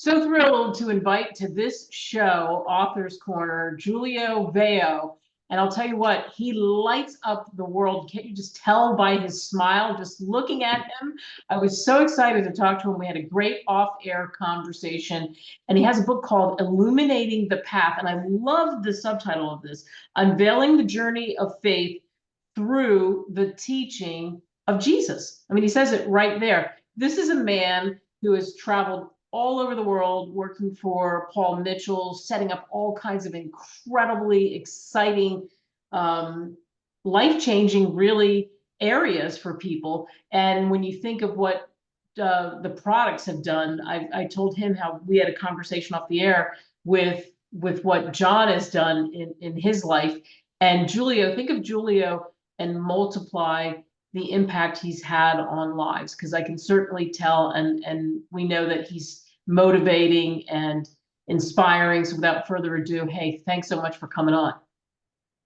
So thrilled to invite to this show, Author's Corner, Giulio Veo. And I'll tell you what, he lights up the world. Can't you just tell by his smile, just looking at him? I was so excited to talk to him. We had a great off-air conversation. And he has a book called Illuminating the Path. And I love the subtitle of this, Unveiling the Journey of Faith Through the Teaching of Jesus. I mean, he says it right there. This is a man who has traveled all over the world working for Paul Mitchell, setting up all kinds of incredibly exciting, life-changing, really areas for people. And when you think of what the products have done, I told him how we had a conversation off the air with what John has done in his life. And Giulio, think of Giulio and multiply the impact he's had on lives, because I can certainly tell, and we know that he's motivating and inspiring. So without further ado, hey, thanks so much for coming on.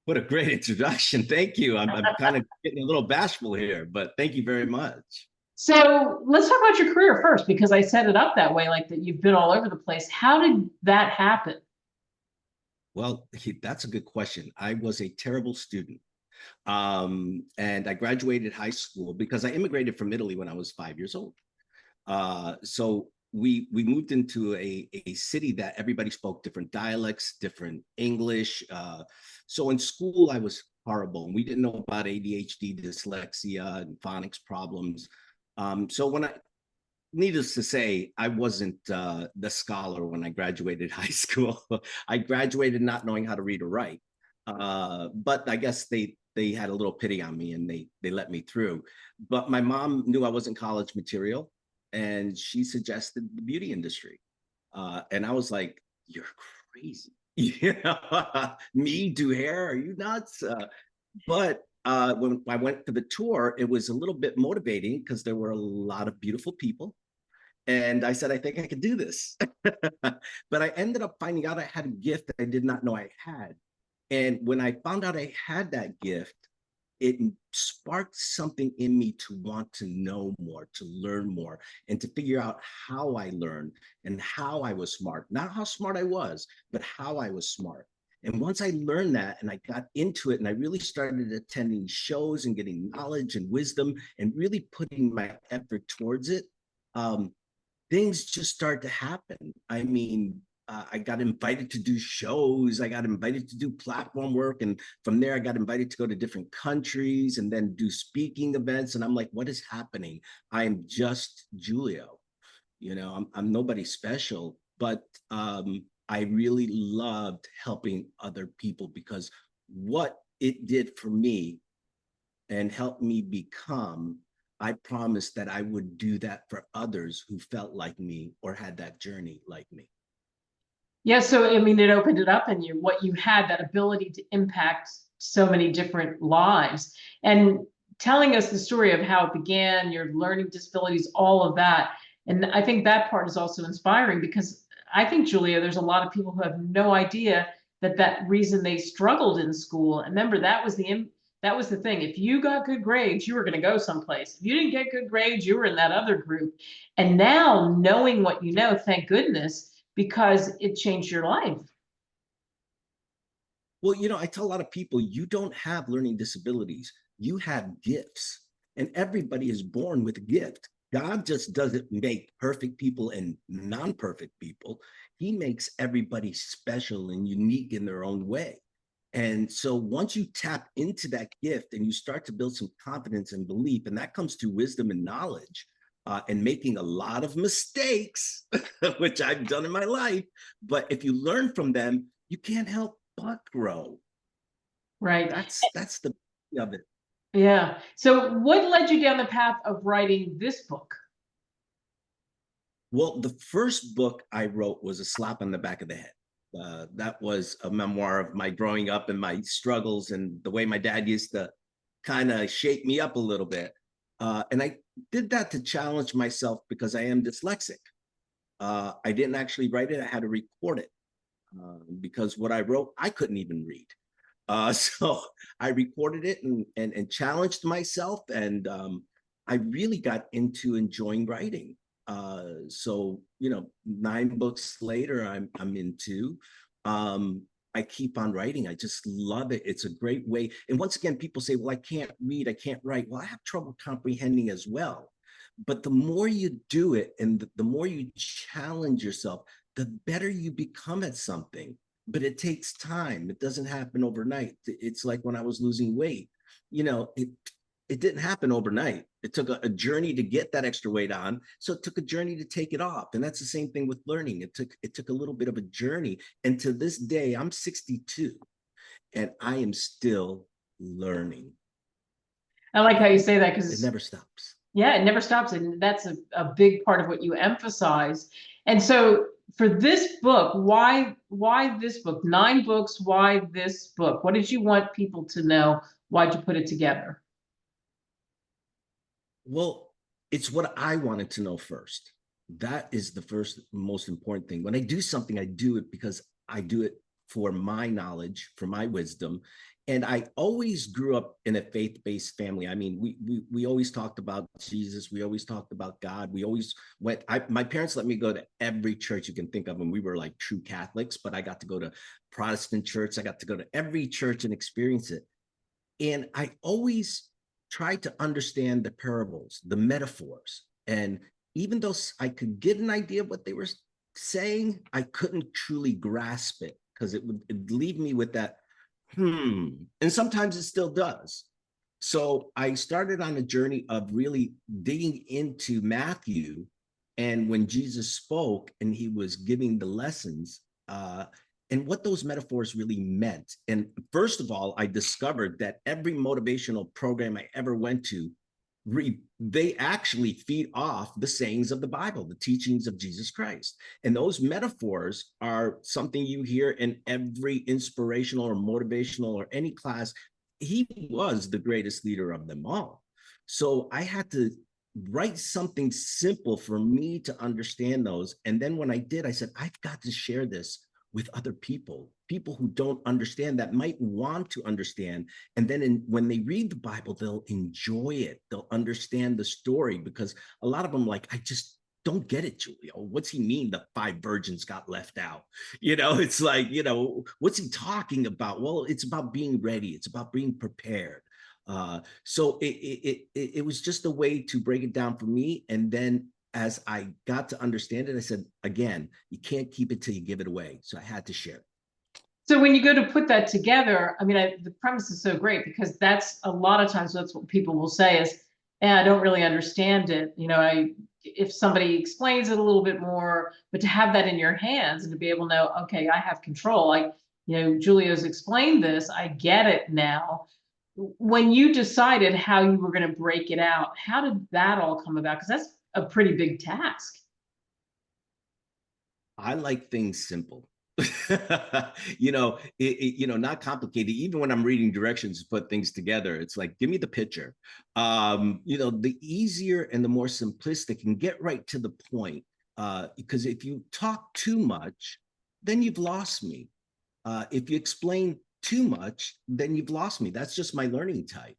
What a great introduction. Thank you. I'm kind of getting a little bashful here, but thank you very much. So let's talk about your career first, because I set it up that way, like that you've been all over the place. How did that happen? Well, that's a good question. I was a terrible student. And I graduated high school because I immigrated from Italy when I was 5 years old. So we moved into a city that everybody spoke different dialects, different English. So in school, I was horrible. And we didn't know about ADHD, dyslexia, and phonics problems. So needless to say, I wasn't the scholar when I graduated high school. I graduated not knowing how to read or write. But I guess they had a little pity on me and they let me through. But my mom knew I wasn't college material, and she suggested the beauty industry. And I was like, "You're crazy." Me do hair? Are you nuts? But when I went for the tour, it was a little bit motivating because there were a lot of beautiful people. And I said, I think I could do this. But I ended up finding out I had a gift that I did not know I had. And when I found out I had that gift, it sparked something in me to want to know more, to learn more, and to figure out how I learned and how I was smart. Not how smart I was, but how I was smart. And once I learned that and I got into it and I really started attending shows and getting knowledge and wisdom and really putting my effort towards it, things just start to happen. I mean, I got invited to do shows. I got invited to do platform work. And from there, I got invited to go to different countries and then do speaking events. And I'm like, what is happening? I am just Giulio. I'm nobody special, but I really loved helping other people because what it did for me and helped me become, I promised that I would do that for others who felt like me or had that journey like me. Yeah, so I mean, it opened it up in you, what you had, that ability to impact so many different lives. And telling us the story of how it began, your learning disabilities, all of that. And I think that part is also inspiring, because I think, Julia, there's a lot of people who have no idea that that reason they struggled in school. And remember, that was the thing. If you got good grades, you were going to go someplace. If you didn't get good grades, you were in that other group. And now, knowing what you know, thank goodness, because it changed your life. Well, I tell a lot of people, you don't have learning disabilities, you have gifts, and everybody is born with a gift. God just doesn't make perfect people and non-perfect people. He makes everybody special and unique in their own way. And so once you tap into that gift and you start to build some confidence and belief, and that comes through wisdom and knowledge, and making a lot of mistakes, which I've done in my life. But if you learn from them, you can't help but grow. Right. That's the beauty of it. Yeah. So what led you down the path of writing this book? Well, the first book I wrote was a slap on the back of the head. That was a memoir of my growing up and my struggles and the way my dad used to kind of shape me up a little bit. And I did that to challenge myself because I am dyslexic. I didn't actually write it. I had to record it because what I wrote, I couldn't even read. So I recorded it and challenged myself. And I really got into enjoying writing. So, 9 books later, I'm into. I keep on writing. I just love it. It's a great way. And once again, people say, well, I can't read, I can't write. Well, I have trouble comprehending as well. But the more you do it and the more you challenge yourself, the better you become at something. But it takes time. It doesn't happen overnight. It's like when I was losing weight, it didn't happen overnight. It took a journey to get that extra weight on. So it took a journey to take it off. And that's the same thing with learning. It took a little bit of a journey. And to this day, I'm 62 and I am still learning. I like how you say that, It because never stops. yeah, it never stops. And that's a big part of what you emphasize. And so for this book, why this book? 9 books, why this book? What did you want people to know? Why'd you put it together? Well, it's what I wanted to know first. That is the first most important thing. When I do something, I do it because I do it for my knowledge, for my wisdom. And I always grew up in a faith-based family. I mean, we always talked about Jesus. We always talked about God. We always went. My parents let me go to every church you can think of, and we were like true Catholics. But I got to go to Protestant church. I got to go to every church and experience it. And I always tried to understand the parables, the metaphors. And even though I could get an idea of what they were saying, I couldn't truly grasp it because it'd leave me with that, and sometimes it still does. So I started on a journey of really digging into Matthew. And when Jesus spoke and he was giving the lessons, and what those metaphors really meant. And first of all, I discovered that every motivational program I ever went to, they actually feed off the sayings of the Bible, the teachings of Jesus Christ. And those metaphors are something you hear in every inspirational or motivational or any class. He was the greatest leader of them all. So I had to write something simple for me to understand those. And then when I did, I said, I've got to share this with other people who don't understand, that might want to understand. And then when they read the Bible, they'll enjoy it. They'll understand the story, because a lot of them like, I just don't get it, Giulio. What's he mean the 5 virgins got left out? It's like, what's he talking about? Well, it's about being ready. It's about being prepared. So it was just a way to break it down for me. And then as I got to understand it, I said, again, you can't keep it till you give it away. So I had to share it. So when you go to put that together, I mean, the premise is so great, because that's a lot of times that's what people will say is, I don't really understand it. If somebody explains it a little bit more, but to have that in your hands and to be able to know, okay, I have control. Like, Giulio's explained this, I get it now. When you decided how you were going to break it out, how did that all come about? Because that's a pretty big task. I like things simple. Not complicated. Even when I'm reading directions to put things together, it's like, give me the picture. The easier and the more simplistic, and get right to the point. Because if you talk too much, then you've lost me. If you explain too much, then you've lost me. That's just my learning type.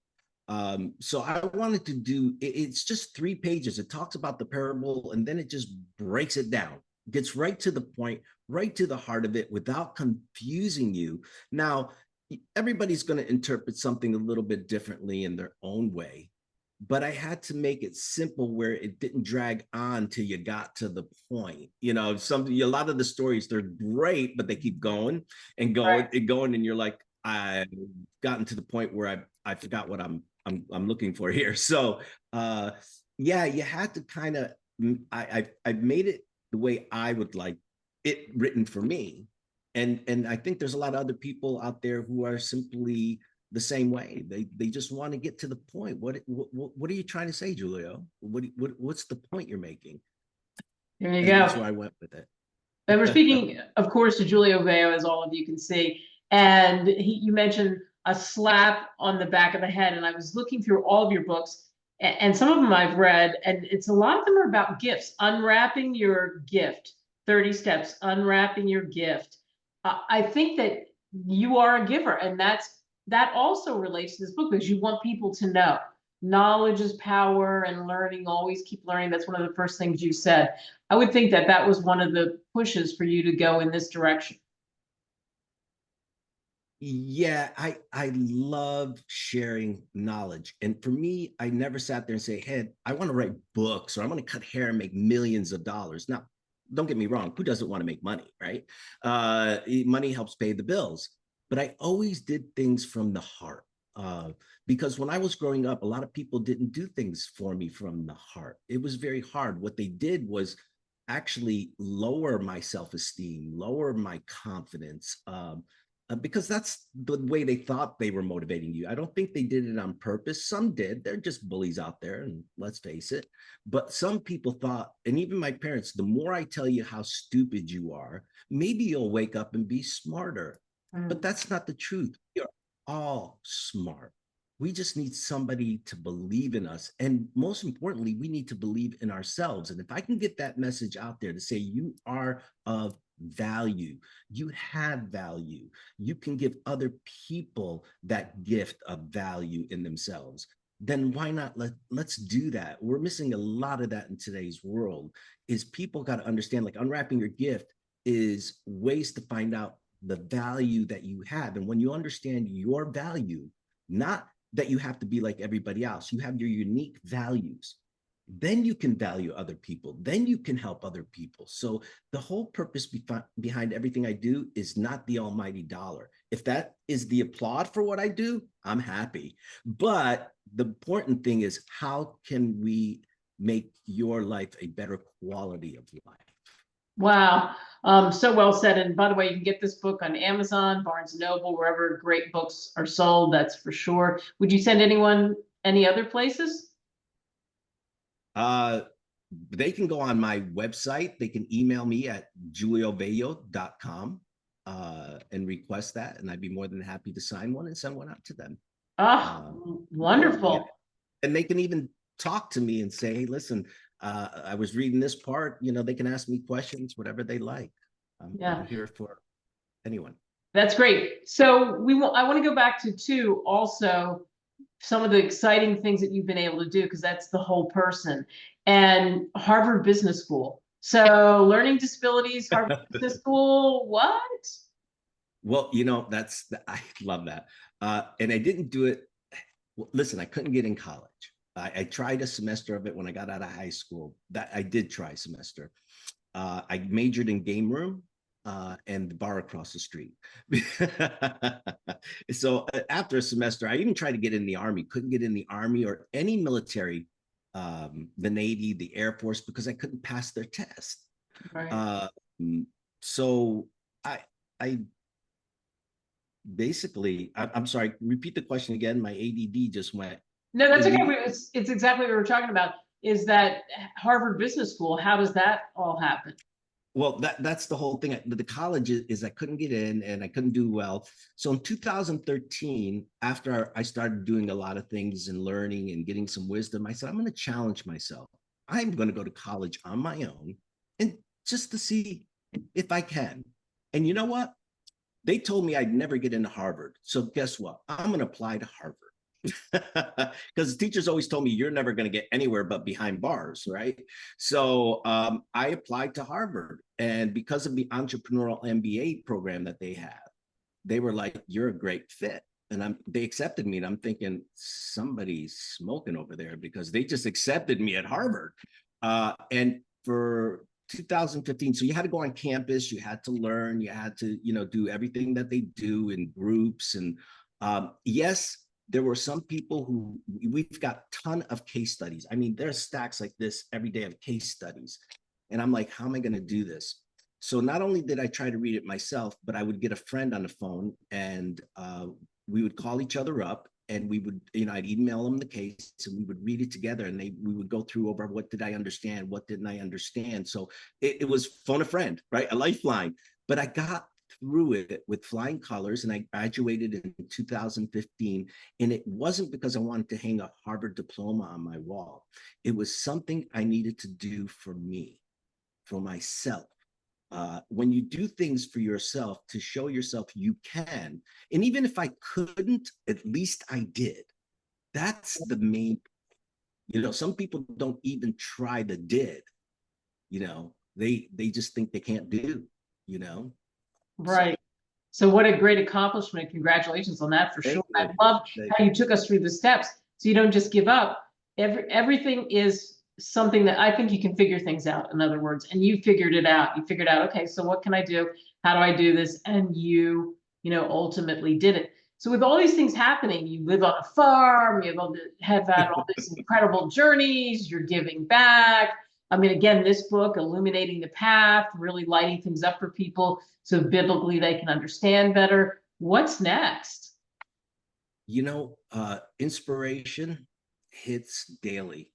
So I wanted to do, it's just 3 pages. It talks about the parable and then it just breaks it down, gets right to the point, right to the heart of it without confusing you. Now, everybody's going to interpret something a little bit differently in their own way, but I had to make it simple where it didn't drag on till you got to the point. A lot of the stories, they're great, but they keep going and going Right. and going. And you're like, I've gotten to the point where I forgot what I'm looking for here. So yeah, you had to kind of, I've made it the way I would like it written for me. And I think there's a lot of other people out there who are simply the same way. They just want to get to the point. What are you trying to say, Giulio? What's the point you're making? There you And that's go. where I went with it. And we're speaking, of course, to Giulio Veo, as all of you can see. And you mentioned a slap on the back of the head. And I was looking through all of your books, and some of them I've read, and it's a lot of them are about gifts, unwrapping your gift, 30 steps, unwrapping your gift. I think that you are a giver, and that also relates to this book, because you want people to know. knowledge is power and learning, always keep learning. That's one of the first things you said. I would think that that was one of the pushes for you to go in this direction. Yeah, I love sharing knowledge. And for me, I never sat there and say, hey, I want to write books or I want to cut hair and make millions of dollars. Now, don't get me wrong, who doesn't want to make money, right? Money helps pay the bills. But I always did things from the heart. Uh, because when I was growing up, a lot of people didn't do things for me from the heart. It was very hard. What they did was actually lower my self-esteem, lower my confidence. Because that's the way they thought they were motivating you. I don't think they did it on purpose. Some did. They're just bullies out there, and let's face it. But some people thought, and even my parents, the more I tell you how stupid you are, maybe you'll wake up and be smarter. But Mm. that's not the truth. You're all smart. We just need somebody to believe in us. And most importantly, we need to believe in ourselves. And if I can get that message out there to say you are of value, you have value, you can give other people that gift of value in themselves, then why not let's do that. We're missing a lot of that in today's world. Is people got to understand, like, unwrapping your gift is ways to find out the value that you have. And when you understand your value, not that you have to be like everybody else, you have your unique values, then you can value other people, then you can help other people. So the whole purpose behind everything I do is not the almighty dollar. If that is the applaud for what I do, I'm happy. But the important thing is, how can we make your life a better quality of life? Wow. So well said. And by the way, you can get this book on Amazon, Barnes and Noble, wherever great books are sold, that's for sure. Would you send anyone any other places? Uh, they can go on my website. They can email me at giuliovello.com and request that. And I'd be more than happy to sign one and send one out to them. Ah, Uh, yeah. wonderful. And they can even talk to me and say, hey, listen, I was reading this part. They can ask me questions, whatever they like. I'm Yeah. here for anyone. That's great. So I want to go back to too, also some of the exciting things that you've been able to do, because that's the whole person. And Harvard Business School. So learning disabilities, Harvard Business School, what? Well, I love that. And I didn't do it. Well, listen, I couldn't get in college. I tried a semester of it when I got out of high school. That I did try a semester. I majored in game room and the bar across the street. So after a semester, I even tried to get in the Army, couldn't get in the Army or any military, the Navy, the Air Force, because I couldn't pass their test. Right. Uh, so I basically, I'm sorry, repeat the question again. My ADD just went. No, that's okay. You, It's exactly what we were talking about. Is that Harvard Business School? How does that all happen? well, that's the whole thing. The college is I couldn't get in and I couldn't do well. So in 2013, after I started doing a lot of things and learning and getting some wisdom, I said, I'm going to challenge myself. I'm going to go to college on my own and just to see if I can. And you know what? They told me I'd never get into Harvard. So guess what? I'm going to apply to Harvard. Because teachers always told me you're never going to get anywhere but behind bars, right? So I applied to Harvard, and because of the entrepreneurial MBA program that they have, they were like, "You're a great fit," and they accepted me. And I'm thinking somebody's smoking over there because they just accepted me at Harvard. And for 2015, so you had to go on campus, you had to learn, you had to do everything that they do in groups, and yes, there were some people who we've got a ton of case studies. I mean, there's stacks like this every day of case studies. And I'm like, how am I going to do this? So not only did I try to read it myself, but I would get a friend on the phone and we would call each other up and we would, I'd email them the case and we would read it together and we would go through over what did I understand, what didn't I understand. So it was phone a friend, right? A lifeline. But I got through it with flying colors and I graduated in 2015. And it wasn't because I wanted to hang a Harvard diploma on my wall. It was something I needed to do for me, for myself. When you do things for yourself to show yourself you can, and even if I couldn't, at least I did. That's the main, some people don't even try the did, they just think they can't do, you know. So Right. So what a great accomplishment. Congratulations on that for sure. thank I you. love Thank how you took us through the steps so you don't just give up. Everything is something that I think you can figure things out, in other words, and you figured it out. You figured out, okay, so what can I do? How do I do this? And ultimately did it. So with all these things happening, you live on a farm, have had all these incredible journeys, you're giving back. I mean, again, this book, Illuminating the Path, really lighting things up for people so biblically they can understand better. What's next? Inspiration hits daily.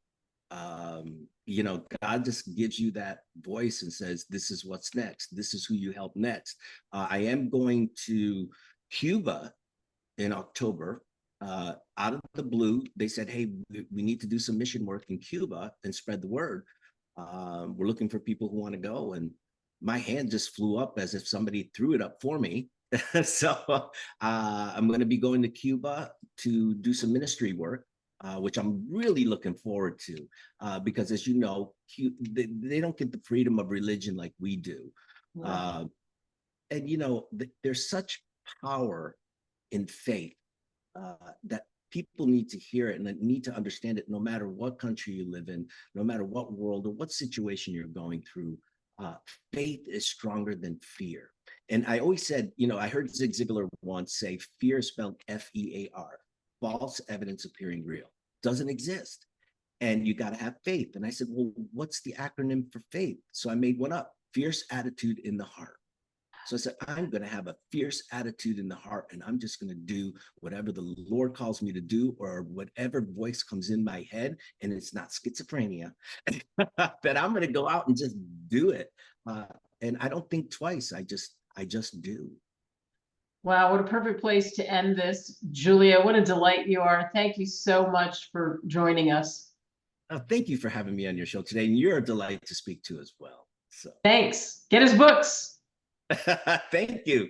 God just gives you that voice and says, this is what's next. This is who you help next. I am going to Cuba in October. Out of the blue, they said, hey, we need to do some mission work in Cuba and spread the word. We're looking for people who want to go. And my hand just flew up as if somebody threw it up for me. So I'm going to be going to Cuba to do some ministry work, which I'm really looking forward to, because as you know, they don't get the freedom of religion like we do. Yeah. And there's such power in faith that people need to hear it and need to understand it, no matter what country you live in, no matter what world or what situation you're going through. Faith is stronger than fear. And I always said, I heard Zig Ziglar once say, fear is spelled F-E-A-R, false evidence appearing real. Doesn't exist. And you got to have faith. And I said, well, what's the acronym for faith? So I made one up: fierce attitude in the heart. So I said, I'm going to have a fierce attitude in the heart, and I'm just going to do whatever the Lord calls me to do, or whatever voice comes in my head, and it's not schizophrenia, that I'm going to go out and just do it. And I don't think twice. I just do. Wow, what a perfect place to end this. Giulio, what a delight you are. Thank you so much for joining us. Thank you for having me on your show today, and you're a delight to speak to as well. So Thanks. Get his books. thank you.